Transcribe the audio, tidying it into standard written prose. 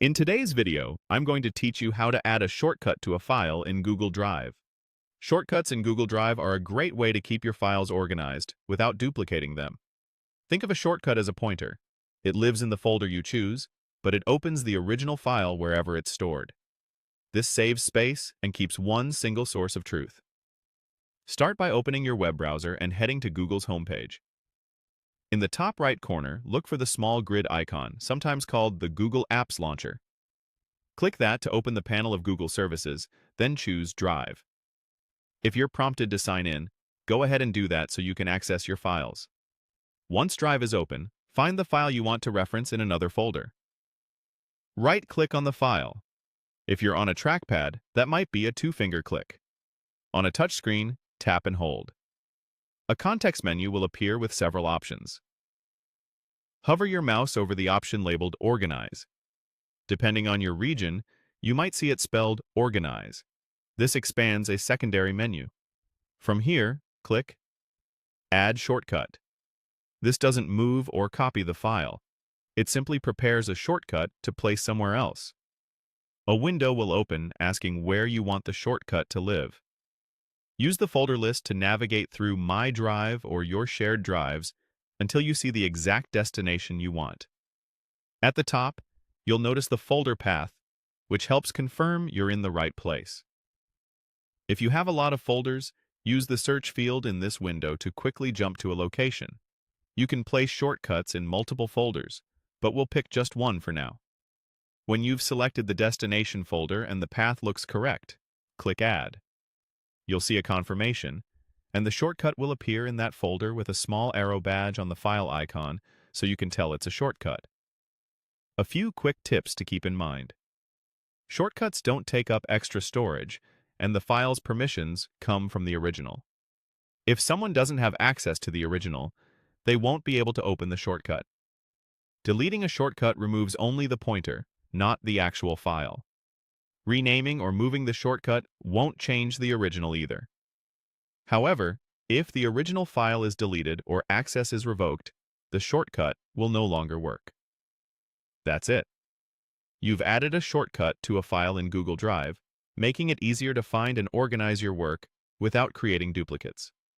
In today's video, I'm going to teach you how to add a shortcut to a file in Google Drive. Shortcuts in Google Drive are a great way to keep your files organized without duplicating them. Think of a shortcut as a pointer. It lives in the folder you choose, but it opens the original file wherever it's stored. This saves space and keeps one single source of truth. Start by opening your web browser and heading to Google's homepage. In the top right corner, look for the small grid icon, sometimes called the Google Apps Launcher. Click that to open the panel of Google services, then choose Drive. If you're prompted to sign in, go ahead and do that so you can access your files. Once Drive is open, find the file you want to reference in another folder. Right-click on the file. If you're on a trackpad, that might be a two-finger click. On a touchscreen, tap and hold. A context menu will appear with several options. Hover your mouse over the option labeled Organize. Depending on your region, you might see it spelled Organize. This expands a secondary menu. From here, click Add Shortcut. This doesn't move or copy the file. It simply prepares a shortcut to place somewhere else. A window will open asking where you want the shortcut to live. Use the folder list to navigate through My Drive or your shared drives until you see the exact destination you want. At the top, you'll notice the folder path, which helps confirm you're in the right place. If you have a lot of folders, use the search field in this window to quickly jump to a location. You can place shortcuts in multiple folders, but we'll pick just one for now. When you've selected the destination folder and the path looks correct, click Add. You'll see a confirmation, and the shortcut will appear in that folder with a small arrow badge on the file icon so you can tell it's a shortcut. A few quick tips to keep in mind. Shortcuts don't take up extra storage, and the file's permissions come from the original. If someone doesn't have access to the original, they won't be able to open the shortcut. Deleting a shortcut removes only the pointer, not the actual file. Renaming or moving the shortcut won't change the original either. However, if the original file is deleted or access is revoked, the shortcut will no longer work. That's it. You've added a shortcut to a file in Google Drive, making it easier to find and organize your work without creating duplicates.